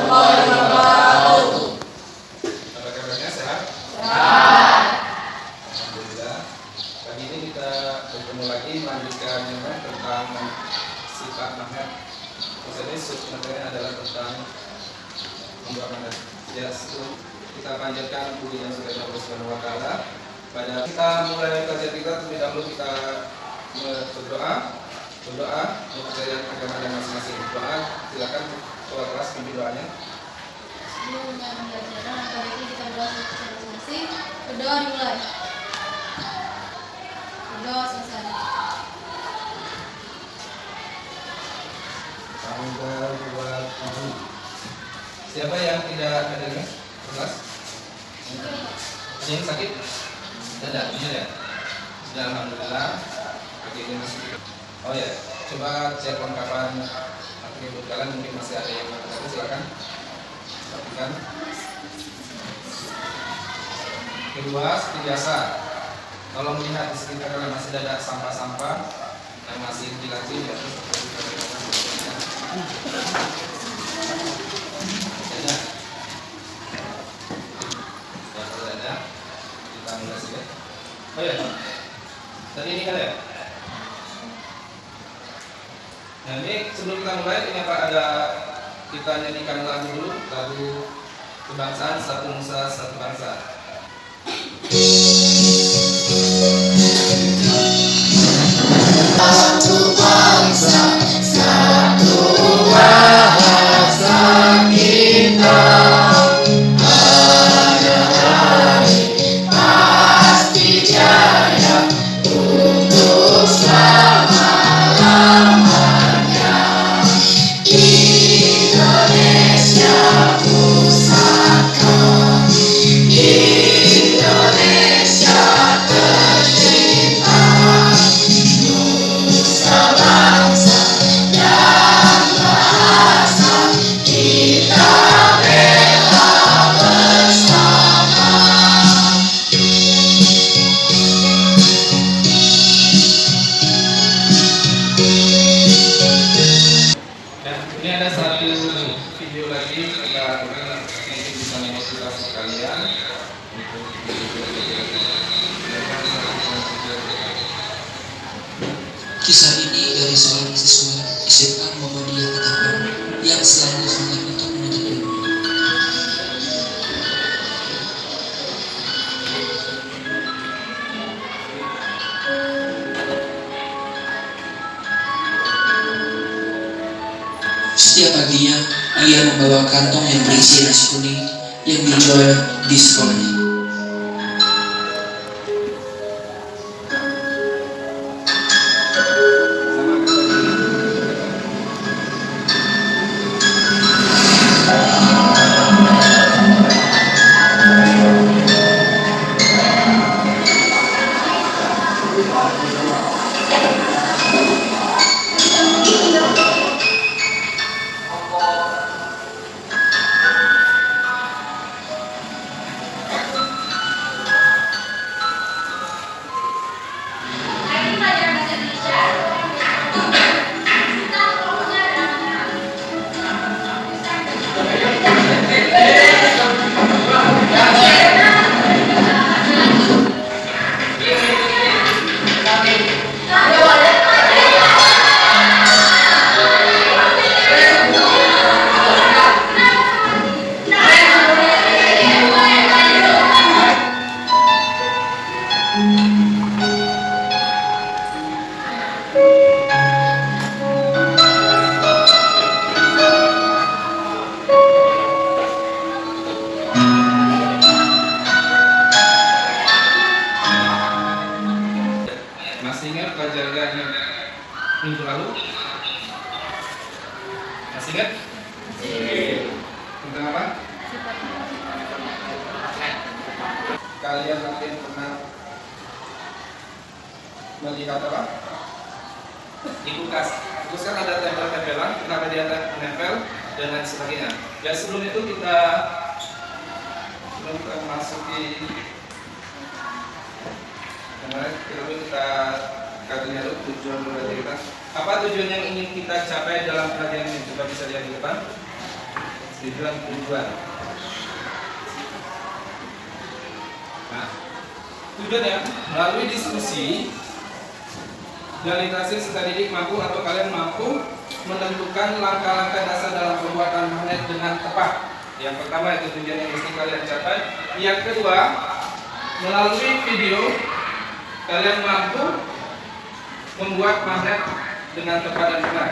warahmatullahi wabarakatuh. Apa kabarnya, sehat? Sehat. Alhamdulillah. Pagi ini kita bertemu lagi melanjutkan tentang sifat magnet. Ini submaterinya adalah tentang membuat magnet. Ya, kita panjatkan puji yang sudah Allah Subhanahu wa taala. Pada kita mulai kajian kita, terlebih dahulu kita berdoa untuk kejadian agama dan masing-masing. Doa, silakan ketua kelas pimpin doanya. Sebelum pembelajaran, mari kita berdoa masing-masing. Berdoa dimulai. Berdoa selesai. Siapa yang tidak ada ini? Kelas? Ada yang sakit? Tidak, benar ya? Sudah, alhamdulillah. Pagi ini masih. Oh ya, coba cek kelengkapan atribut kalian, mungkin masih ada yang mati, silakan. Perhatikan. Kedua, seperti biasa, kalau melihat di sekitar kalian masih ada sampah-sampah yang masih kecil-kecil, ya terus ada. Ya, kalau ada, kita mulai saja. Oh ya, tadi ini kan ya? Nah ini sebelum kita mulai, ini apa ada kita nyanyikan lagu dulu, lagu kebangsaan satu nusa satu bangsa. Satu bangsa, satu bahasa kita. Pada hari pasti jaya untuk selama-lamanya. Indonesia pusaka, Indonesia tercinta. Nusa bangsa dan bahasa kita bela bersama. Dan ini ada satu video lagi, kita mungkin bisa memotivasi kalian untuk Kisah ini dari seorang siswa SMA Muhammadiyah Ketapang yang selalu semangat untuk menuntut ilmu. Setiap paginya, ia membawa kantong yang berisi nasi kuning yang dijual di sekolahnya. Masih ingat pelajaran minggu lalu? Masih ingat? Tentang apa? Kalian mungkin pernah melihat apa? Di kulkas. Kulkas kan ada tempel-tempelan, kenapa dia nempel dan lain sebagainya. Dan sebelum itu kita masuki kemarin kita kaji dulu tujuan belajar kita. Apa tujuan yang ingin kita capai dalam pelajaran ini? Coba bisa lihat di depan. tujuan. Nah, tujuannya melalui diskusi dari hasil serta didik mampu atau kalian mampu menentukan langkah-langkah dasar dalam pembuatan magnet dengan tepat. Yang pertama itu tujuan yang mesti kalian capai. Yang kedua, melalui video kalian mampu membuat magnet dengan tepat dan benar.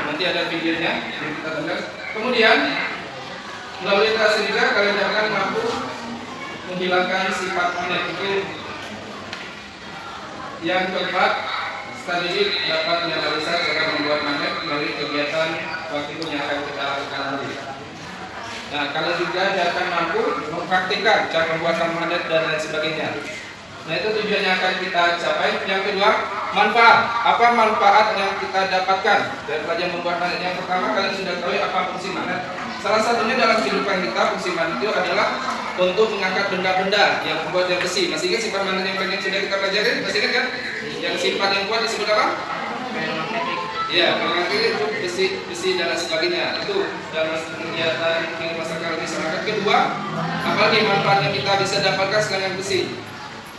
Nanti ada videonya yang kita dengar. Kemudian melalui iterasi juga kalian akan mampu menghilangkan sifat magnet itu. Yang keempat, studi dapat menganalisa cara membuat magnet melalui kegiatan waktu itu yang akan kita lakukan nanti. Nah, kalian juga akan mampu mempraktikkan cara pembuatan magnet dan lain sebagainya. Nah, itu tujuannya akan kita capai. Yang kedua, manfaat. Apa manfaat yang kita dapatkan dari belajar membuat magnet? Yang pertama, kalian sudah tahu apa fungsi magnet. Salah satunya dalam kehidupan kita, fungsi magnet itu adalah untuk mengangkat benda-benda yang terbuat dari besi. Masih ingat sifat magnet yang pengen sudah kita pelajari? Masih ingat kan? Yang sifat yang kuat disebut apa? Iya, magnetik itu besi dan lain sebagainya. Itu dalam kegiatan masyarakat masyarakat. Kedua, apalagi manfaat yang kita bisa dapatkan selain besi?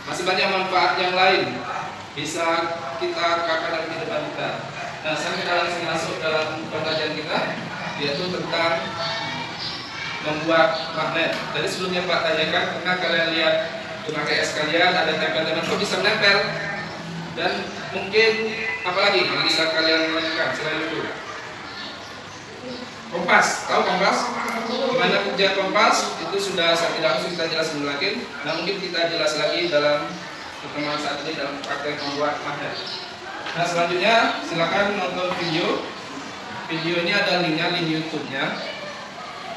Masih banyak manfaat yang lain bisa kita gunakan dalam kehidupan kita. Nah, sampai langsung masuk dalam pembelajaran kita, yaitu tentang membuat magnet. Tadi sebelumnya Pak tanyakan, pernah kalian lihat pakai es kalian ada tempel-tempel kok bisa menempel? Dan mungkin apalagi yang bisa kalian lakukan selain itu? Kompas, tahu kompas? Gimana kerja kompas? Itu sudah saya tidak harus kita jelaskan lagi. Nah, mungkin kita jelas lagi dalam pertemuan saat ini dalam praktek membuat magnet. Nah, selanjutnya silakan nonton video. Video ini ada linknya, link YouTube-nya.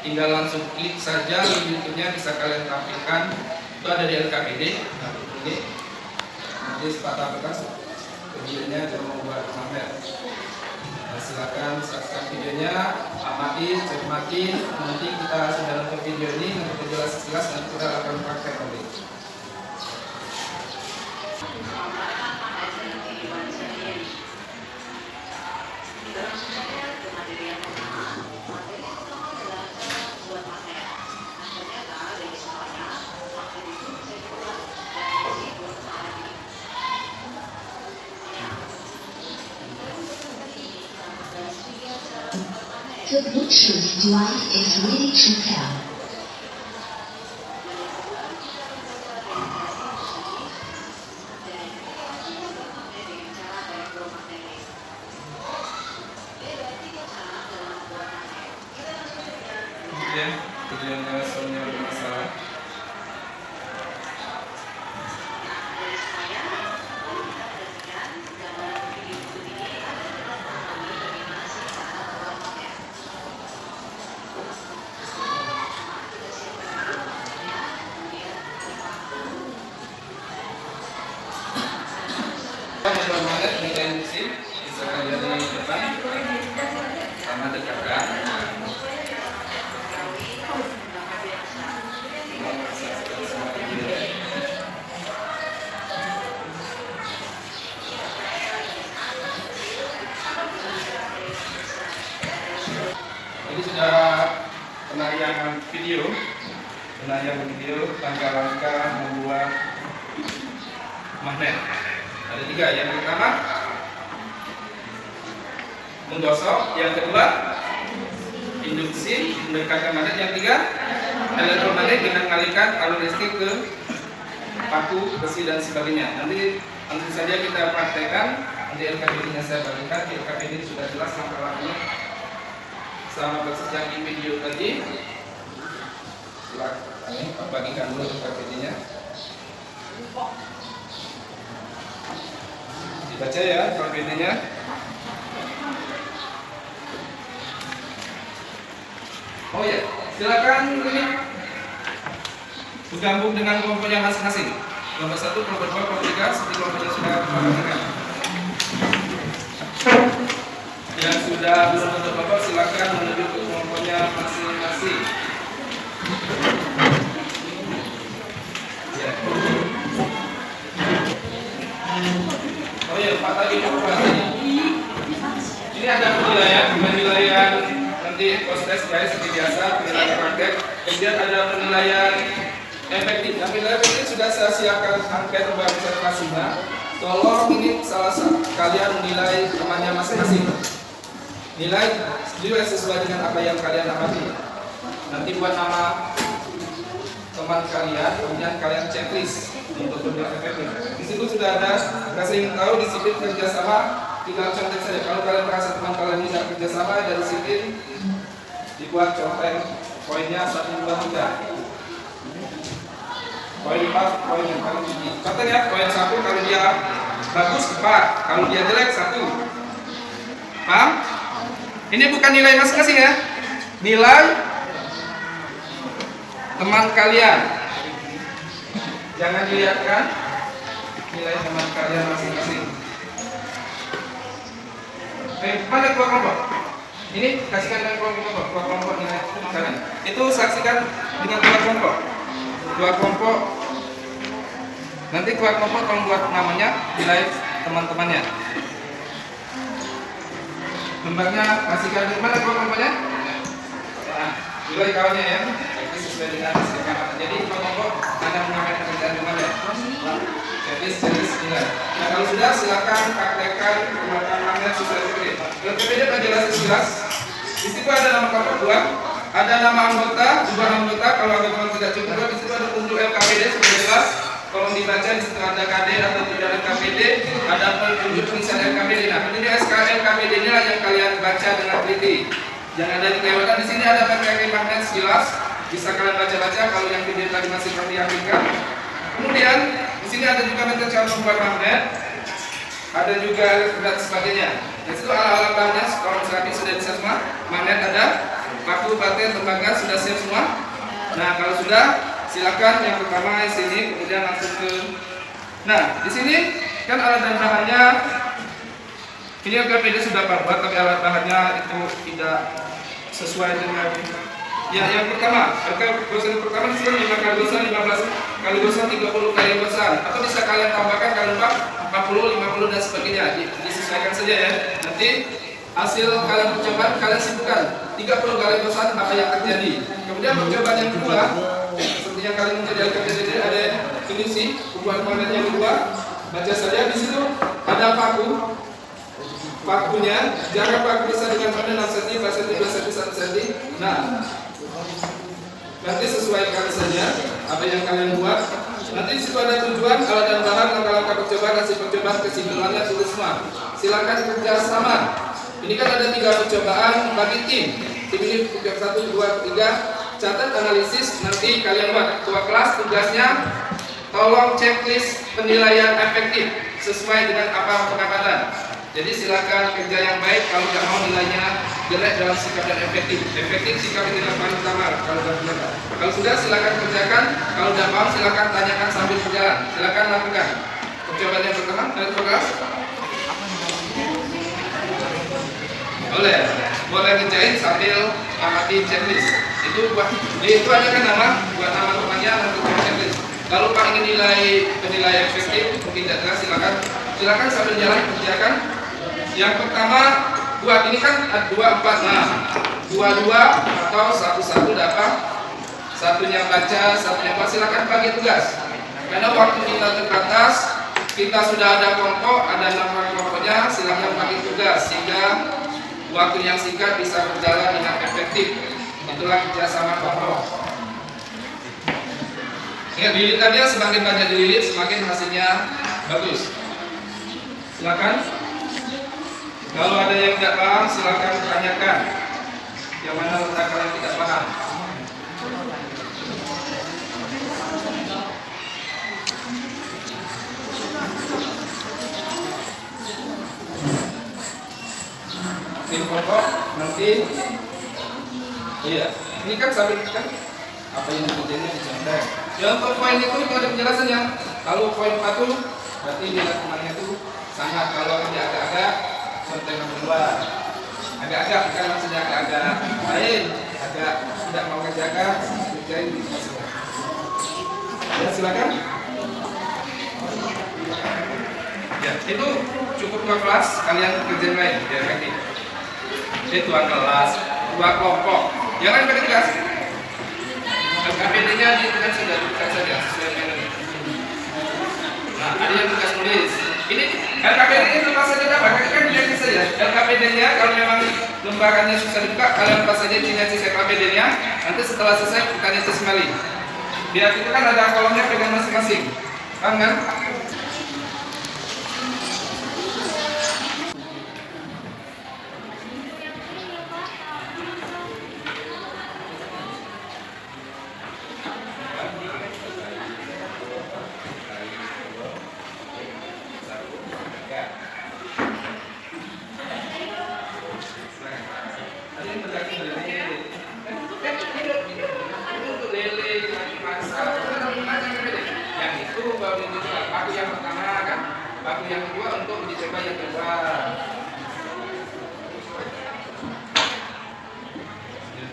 Tinggal langsung klik saja link YouTube-nya, bisa kalian tampilkan. Itu ada di LKPD. Nah, ini nanti sepatah bekas videonya cara membuat magnet. Nah, silakan saksikan videonya, amati, cermati. Nanti kita sudah nonton video ini, nanti kita jelas nanti kita akan praktek nanti. The Bluetooth device is ready to pair. Kemudian tujuannya soalnya bermasalah. Membuat magnet dengan mesin bisa kalian di depan sama dekatkan. Ini sudah penayangan video langkah-langkah membuat magnet. Ada 3. Yang pertama menggosok, yang kedua induksi mendekatkan magnet, yang 3 elektromagnet dengan mengalihkan alur listrik ke paku besi dan sebagainya. Nanti saja kita praktekkan. Nanti LKPD-nya saya bagikan. Di LKPD sudah jelas langkah-langkahnya sama persis yang di video tadi. Silakan bagikan dulu LKPD-nya. Dibaca ya LKPD-nya. Oh ya, silakan ini bergabung dengan kelompoknya masing-masing. Kelompok 1, kelompok 2, kelompok 3, seperti kelompoknya sudah dibagikan. Yang sudah belum bentuk kelompok silakan menuju ke kelompoknya masing-masing. Ya. Oh ya, Pak tadi ini ada penilaian nanti proses baik seperti biasa. praktek. Kemudian ada penilaian efektif. Nah, penilaian efektif sudah saya siapkan angket observasinya. Tolong ini salah satu kalian menilai temannya masing-masing. Nilai juga sesuai dengan apa yang kalian amati. Nanti buat nama teman kalian, kemudian kalian checklist untuk penilaian efektif. Di situ sudah ada, kasih ingin tahu disiplin kerjasama. Tinggal contek saja. Kalau kalian merasa teman kalian bisa kerjasama dari disiplin, dibuat contek poinnya 1, 2, 3. Poin 4, poin yang paling tinggi. Contoh ya, poin 1 kalau dia bagus 4, kalau dia jelek 1. Paham? Ini bukan nilai masing-masing ya. Nilai teman kalian. Jangan dilihatkan nilai teman kalian masing-masing. Mana dua kelompok? Ini kasihkan dengan kelompok nilai kalian. Itu saksikan dengan dua kelompok. Dua kelompok. Nanti dua kelompok tolong buat namanya, nilai teman-temannya. Lembarnya kasihkan di mana dua kelompoknya? Nah, nilai kawannya ya. Jadi sesuai dengan kesepakatan. Jadi dua kelompok ada mengamankan kerjaan di mana? Jadi nilai. Nah, kalau sudah silakan praktekkan pembuatan magnet sesuai seperti ini. PPD akan jelas. Di situ ada nama kelompok 2, ada nama anggota, jumlah anggota. Kalau anggota tidak cukup, di situ ada unjuk LKPD sudah jelas. Tolong dibaca, di situ ada KD atau tidak LKPD, ada petunjuk tulisan LKPD. Nah, petunjuk LKPD inilah yang kalian baca dengan teliti. Jangan ada yang kelewatan. Di sini ada PPD magnet jelas, bisa kalian baca-baca. Kalau yang video tadi masih perlu diambilkan. Kemudian di sini ada juga metode cara membuat magnet, ada juga dan sebagainya. Di situ alat-alat bahannya, kalau misalnya sudah bisa semua. Magnet ada, paku, baterai, tembaga sudah siap semua. Nah, kalau sudah, silakan yang pertama di sini, kemudian langsung ke. Nah, di sini kan alat dan bahannya. Ini LKPD sudah buat, tapi alat bahannya itu tidak sesuai dengan. Ya, yang pertama, gosan pertama di sini 5 kali gosan, 15 kali gosan, 30 kali gosan. Atau bisa kalian tambahkan kali 40, 50 dan sebagainya. Disesuaikan saja ya. Nanti hasil kalian percobaan kalian simpulkan 30 kali gosan apa yang terjadi. Kemudian percobaan yang kedua, seperti yang kalian menjadi LKPD ada finisi, pembuat magnet yang kedua. Baca saja di situ ada paku. Pakunya, jarak paku bisa dengan mana 6 cm, 4 cm, 2 cm, 1 cm. Nah, nanti sesuaikan saja apa yang kalian buat. Nanti di situ ada tujuan, alat dan bahan, langkah-langkah percobaan, hasil percobaan, kesimpulannya tulis semua. Silakan kerja sama. Ini kan ada 3 percobaan bagi tim. Tim ini 1, 2, 3. Catat analisis. Nanti kalian buat. Ketua kelas tugasnya tolong checklist penilaian efektif sesuai dengan apa pendapatan. Jadi silakan kerja yang baik. Kalau tidak mau nilainya jelek dalam sikap dan efektif. Efektif sikap itu yang paling utama. Kalau sudah silakan kerjakan. Kalau tidak mau silakan tanyakan sambil berjalan. Silakan lakukan. Percobaan yang pertama dari kelas. Boleh kerjain sambil amati checklist. Itu ada kan nama buat nama temannya nanti checklist. Kalau Pak ingin penilaian efektif mungkin tidak jelas, silakan sambil jalan kerjakan. Yang pertama buat ini kan 2, 4, nah 2, 2 atau 1, 1 dapat, satunya baca, satunya buat. Silakan bagi tugas. Karena waktu kita terbatas, kita sudah ada kelompok, ada nama kelompoknya. Silakan bagi tugas sehingga waktu yang singkat bisa berjalan dengan efektif. Itulah kerjasama kelompok. Ingat, dilihatannya semakin banyak dililit, semakin hasilnya bagus. Silakan. Kalau ada yang tidak paham, silakan tanyakan. Yang mana letak kalian tidak paham? Tim kelompok nanti. Iya, ini kan sambil kan apa yang terjadi di contek. Ya, untuk poin itu ada penjelasannya. Kalau poin 1 berarti nilai temannya itu sangat. Kalau agak-agak contek nomor 2. Agak-agak bukan maksudnya agak-agak lain, agak tidak mau kerjakan, kerjain di sini. Ya, silakan. Ya, itu cukup 2 kelas, kalian kerjain lain biar efektif. Itu 2 kelas, 2 kelompok. Jangan pakai tugas. dia ditekan saja, sesuai dengan ini. Nah, ada yang tugas nulis. Ini LKPD ini lepas saja dapat, kan dilihat saja. LKPD-nya kalau memang lembarannya susah dibuka, kalian lepas saja sintesis LKPD-nya. Nanti setelah selesai kita nyetis kembali. Biar itu kan ada kolomnya pegang masing-masing. Paham kan? Paku yang pertama kan, paku yang kedua untuk uji coba yang kedua.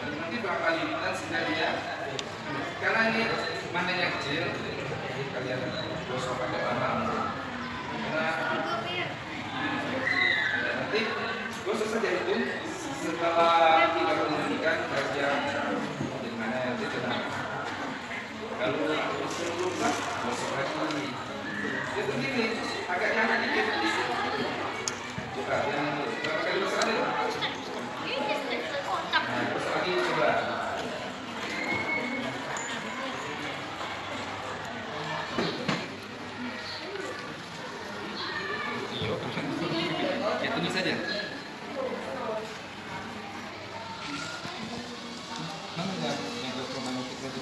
Nanti berapa limitan sehingga dia, karena ini mananya kecil, jadi kalian gosok pakai lama. Karena nanti gosok saja itu setelah kita komunikasikan kerja di mana nanti tenang. Kalau belum sah, gosok lagi. Itu gini, agak nyangka dikit. Coba yang berapa kali gosok ada? Nah, gosok lagi coba. Ya tunggu saja. Mana enggak yang gosok manukit tadi?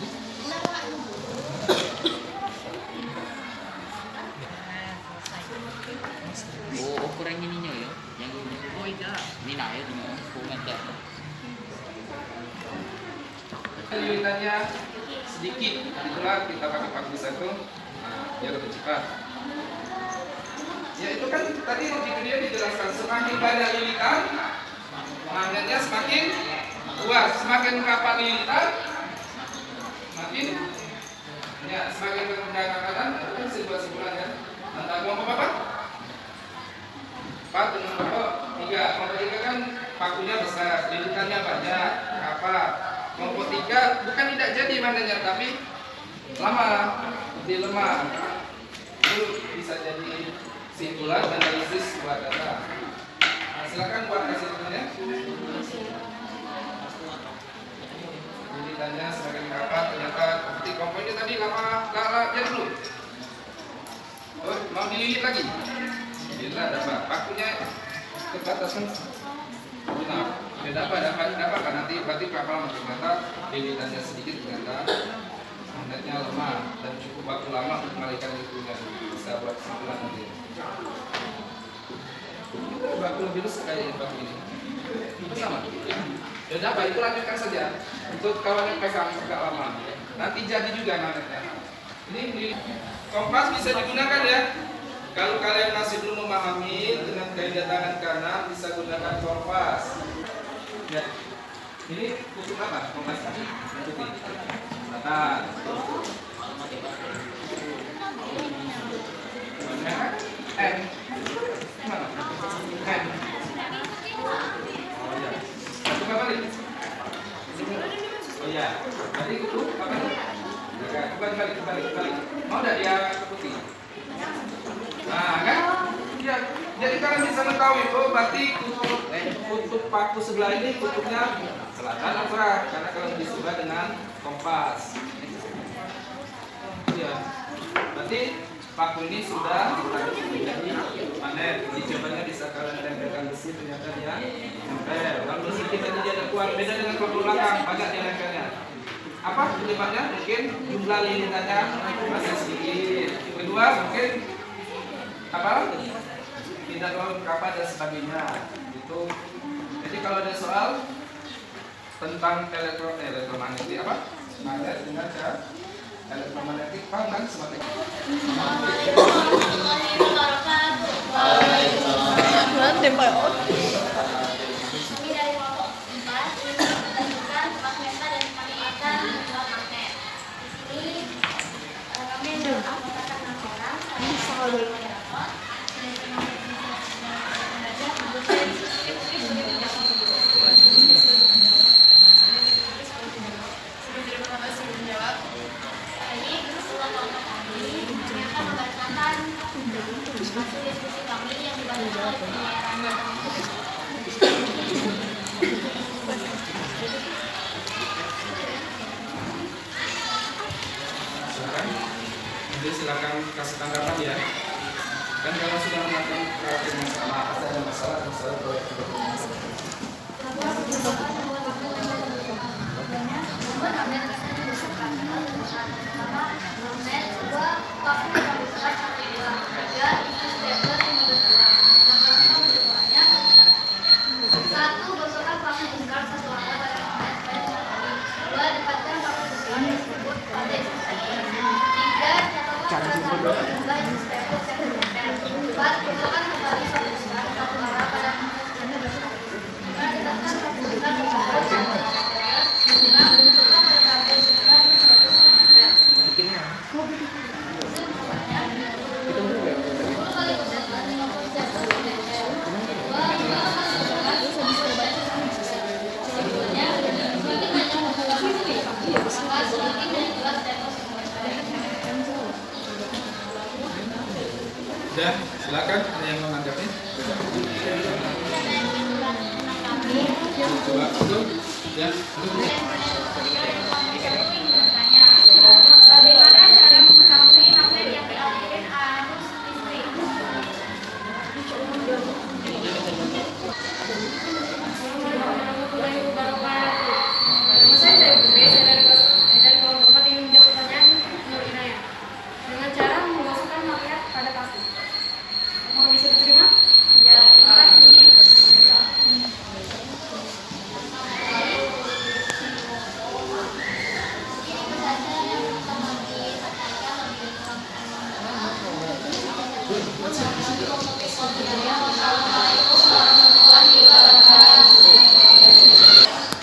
Oh, ukuran ininya ya. Yang oh iya, ini nah ya dengan hubungan dah. Lilitannya sedikit, itulah kita pakai paku satu, biar lebih cepat. Ya itu kan tadi di video dijelaskan semakin banyak lilitan, magnetnya semakin kuat, semakin rapat lilitan, makin ya semakin berkembang angkatan, itu kan sebuah-sebuah kan. Antara kelompok apa? 4 dengan kelompok 3. Kelompok 3 kan pakunya besar, lilitannya banyak, rapat. Kelompok 3 bukan tidak jadi mananya, tapi lama, lebih lemah. Itu bisa jadi simpulan analisis buat data. Nah, silakan buat hasilnya. Lilitannya semakin rapat, ternyata seperti kelompok ini tadi lama, dia dulu. Oh, mau dililit lagi? Bila dapat pakunya kerbatasan. Nah, tidak dapat kan nanti berarti kapal ternyata lilitannya sedikit ternyata magnetnya lemah dan cukup waktu lama untuk mengalihkan lingkungan. Bisa buat simpulan nanti. Itu batu lebih besar kayak batu ini. Itu sama. Ya dapat itu lanjutkan saja untuk kawan yang pegang agak lama. Nanti jadi juga magnetnya. Ini kompas bisa digunakan ya. Kalau kalian masih belum memahami dengan kaidah tangan kanan bisa gunakan kompas. Ya. Ini kutub apa? Kompas ini putih. Selatan. N. Mana? N. Oh ya. Kutub apa nih? Oh ya. Tadi kutub apa nih? Kembali. Mau enggak dia ke putih? Nah kan, ya, jadi kalian bisa mengetahui, oh berarti kutub paku sebelah ini kutubnya selatan atau barat, karena kalau disebelah dengan kompas. Ya, berarti paku ini sudah menjadi magnet. Dicobanya bisa kalian tempelkan besi, ternyata dia nempel. Kalau besi kita tadi ada kuat, beda dengan kelompok belakang, banyak dia nempelnya. Apa penyebabnya? Mungkin jumlah lilitannya masih sedikit. Kedua mungkin apa? Tidak terlalu rapat dan sebagainya. Itu. Jadi kalau ada soal tentang elektromagnetik apa? Magnet dengan cara elektromagnetik, paham kan semakin? Ini dari kelompok 4 ini menunjukkan magneta dan magnetan jumlah magnet. Di sini kami menggunakan 6 orang moderator dan kedua kelompok kami yang akan membacakan hasil diskusi kami yang dibacakan oleh penyair Randa. Silakan kasih tanggapan ya. Kan kalau sudah melakukan proyek yang sama, pasti ada masalah proyek itu. Ya, silakan ada yang menanggapi. Coba dulu. Ya, dulu. Bagaimana cara mengetahui magnet yang dialirkan arus listrik? Saya dari kelompok 4 ingin menjawab pertanyaan Nur Inayah dengan cara memasukkan magnet pada paku. Apakah bisa diterima? Ya, terima kasih.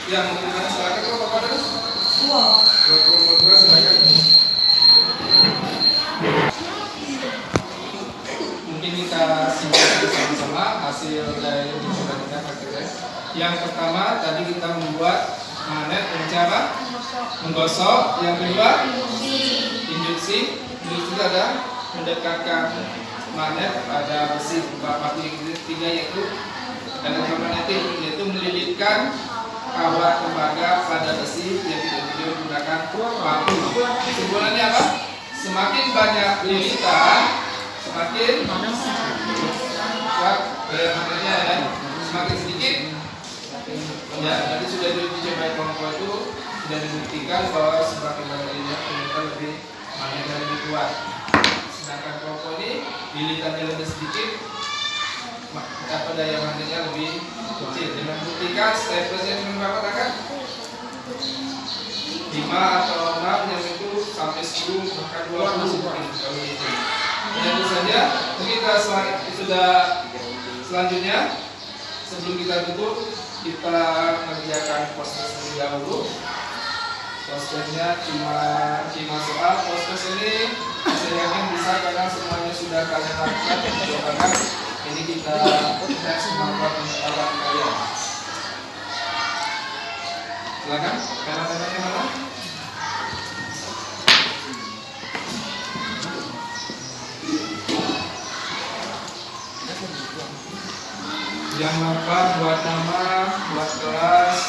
Ya, mungkin silakan kalau Bapak ada. Dua, silakan. Mungkin kita simak bersama-sama hasil dari coba kita praktekkan. Yang pertama tadi kita membuat magnet dengan cara menggosok. Yang kedua induksi. Induksi ada mendekatkan magnet pada besi. Paku yang ketiga yaitu elektromagnetik, yaitu melilitkan kawat tembaga pada besi yang tidak menggunakan paku. Kesimpulannya apa? Semakin banyak lilitan, semakin kuat gaya magnetnya ya. Semakin sedikit, ya tadi sudah dicoba kelompok itu sudah dibuktikan bahwa semakin banyak lilitan ternyata lebih magnetnya lebih kuat. Sedangkan kelompok ini lilitannya lebih sedikit, apa daya magnetnya lebih kecil. Dengan buktikan steples yang Bapak katakan 5 atau 6 yang itu sampai 10 bahkan 20 mungkin kalau itu. Dan itu saja. Kita sudah selanjutnya sebelum kita tutup kita mengerjakan proses terlebih dahulu. Prosesnya cuma 5 soal. Proses ini saya yakin bisa karena semuanya sudah kalian lakukan dan cobakan. Ini kita tes kemampuan pengetahuan kalian. Silakan, pena-penanya mana? Jangan lupa buat nama, buat kelas.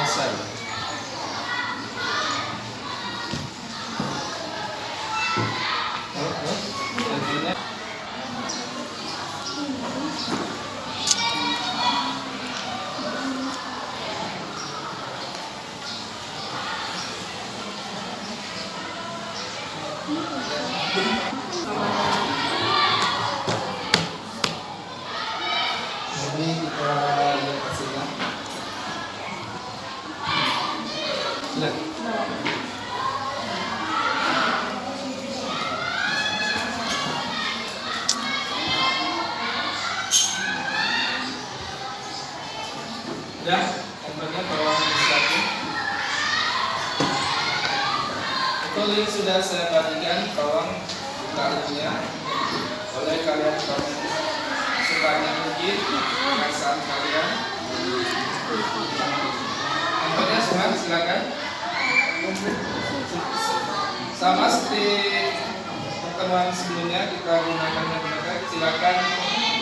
Selesai. Jadinya jadi kita lihat hasilnya. Lihat. Ya, ombaknya tolong disiapin. Itu link sudah saya bagikan, tolong buka linknya oleh kalian tolong sedikit perasaan kalian. Contohnya Suhan, silakan. Sama seperti pertemuan sebelumnya kita gunakan metode, silakan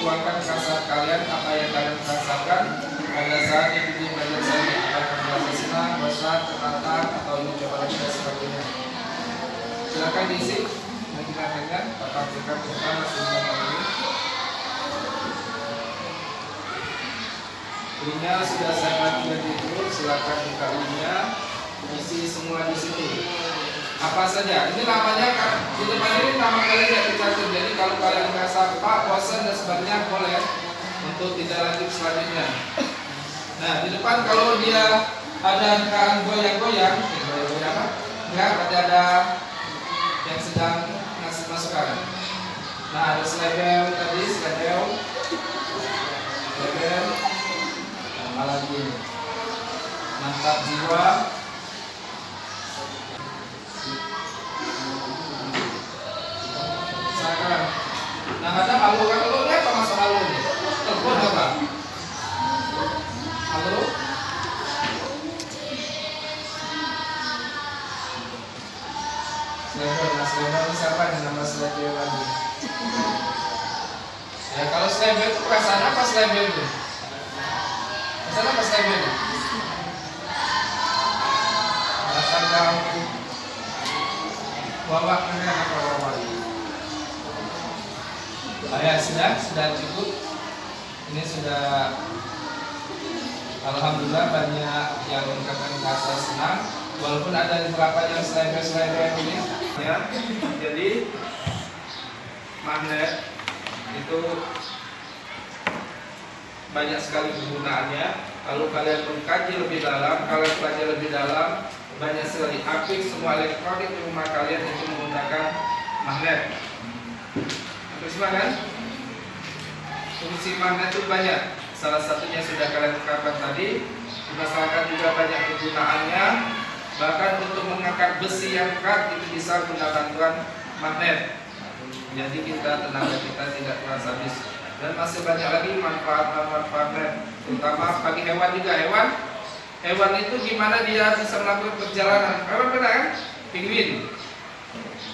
tuangkan perasaan kalian, apa yang kalian rasakan pada saat ikuti belajar saya, apakah merasa senang, bosan, tertantang, atau ingin coba lagi dan sebagainya. Silakan diisi, mengingatkan apa pikir tentang sebelum ini. Linknya sudah saya bagikan itu, silakan buka linknya, isi semua di situ. Apa saja, ini namanya kan di depan ini nama kalian tidak tercatat. Jadi kalau kalian merasa Pak bosan dan sebagainya boleh untuk tidak lanjut selanjutnya. Nah di depan kalau dia ada angkaan goyang-goyang, enggak, berarti ada yang sedang ngasih masukan. Nah ada slebel tadi, slebel, malah gini, mantap jiwa. Nah kadang halo kan, halo ini apa maksud halo ini? Telepon apa? Halo? Slebel, nah slebel ini siapa nih nama slebel lagi? Ya kalau slebel itu perasaan apa slebel itu? Perasaan apa slebel itu? Perasaan kamu wawak mana apa wawak? Ya sudah cukup. Ini sudah alhamdulillah banyak yang mengungkapkan rasa senang, walaupun ada beberapa yang slide ini. Ya, jadi magnet itu banyak sekali penggunaannya. Kalau kalian mengkaji lebih dalam, kalian pelajari lebih dalam, banyak sekali aplik semua elektronik di rumah kalian itu menggunakan magnet. Semua kan? Fungsi magnet itu banyak. Salah satunya sudah kalian ungkapkan tadi. Di masyarakat juga banyak kegunaannya. Bahkan untuk mengangkat besi yang berat itu bisa guna bantuan magnet. Jadi tenaga kita tidak terasa habis. Dan masih banyak lagi manfaat-manfaat magnet, terutama bagi hewan juga. Hewan itu gimana dia bisa melakukan perjalanan? Hewan benar kan? Penguin,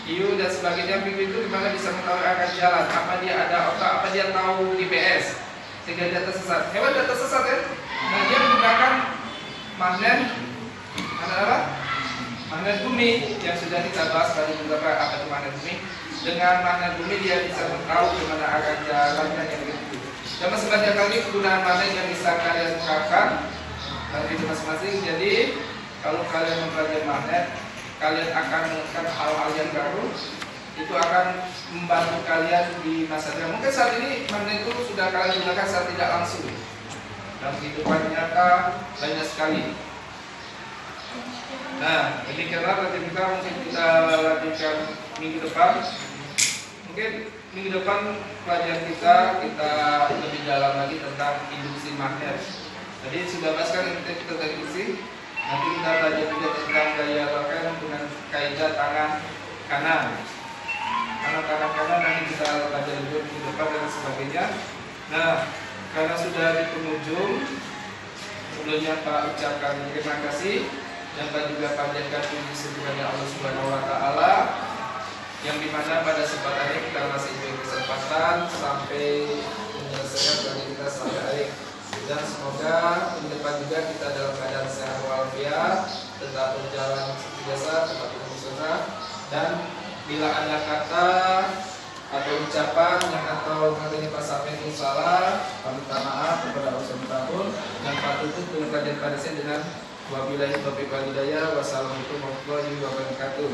hiu dan sebagainya. Penguin itu gimana bisa mengetahui arah jalan? Apa dia ada otak? Apa dia tahu GPS sehingga dia tersesat? Hewan tidak tersesat kan? Nah dia menggunakan magnet, apa? Magnet bumi yang sudah kita bahas tadi beberapa apa itu magnet bumi. Dengan magnet bumi dia bisa tahu kemana arah jalannya yang begitu. Dan masih banyak lagi penggunaan magnet yang bisa kalian ungkapkan dari masing-masing. Jadi kalau kalian mempelajari magnet, kalian akan menemukan hal-hal yang baru. Itu akan membantu kalian di masa depan. Mungkin saat ini magnet itu sudah kalian gunakan secara tidak langsung. Dalam kehidupan nyata banyak sekali. Nah, demikianlah nanti kita mungkin kita lanjutkan minggu depan. Mungkin minggu depan pelajaran kita lebih dalam lagi tentang induksi magnet. Jadi sudah bahaskan kita induksi. Nanti kita belajar juga tentang gaya rangkaian dengan kaidah tangan kanan. Tangan kanan nanti kita belajar lebih di depan dan sebagainya. Nah, karena sudah di penghujung, sebelumnya Pak ucapkan terima kasih dan Pak juga panjatkan puji kepada Allah Subhanahu Wa Taala yang dimana pada kesempatan ini kita masih diberi kesempatan sampai menyelesaikan bagi kita sampai akhir. Dan semoga di depan juga kita dalam keadaan sehat walafiat, tetap berjalan seperti biasa, tetap berusaha. Dan bila ada kata atau ucapan yang atau katanya Pak Samin itu salah, kami minta maaf kepada Allah Subhanahu dan Pak tutup dengan pelajaran pada saya dengan wabillahi taufiq wal hidayah. Wassalamualaikum warahmatullahi wabarakatuh.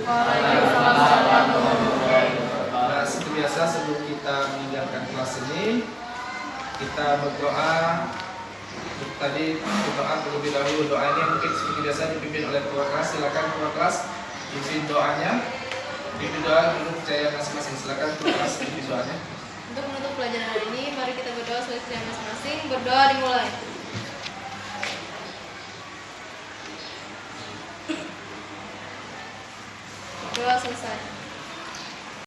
Nah, seperti biasa sebelum kita meninggalkan kelas ini, kita berdoa. Tadi berdoa terlebih dahulu. Doanya mungkin seperti biasa dipimpin oleh ketua kelas. Silakan ketua kelas pimpin doanya. Pimpin doa menurut percaya masing-masing. Silakan ketua kelas pimpin doanya. Untuk menutup pelajaran hari ini, mari kita berdoa sesuai percaya masing-masing. Berdoa dimulai. Doa selesai.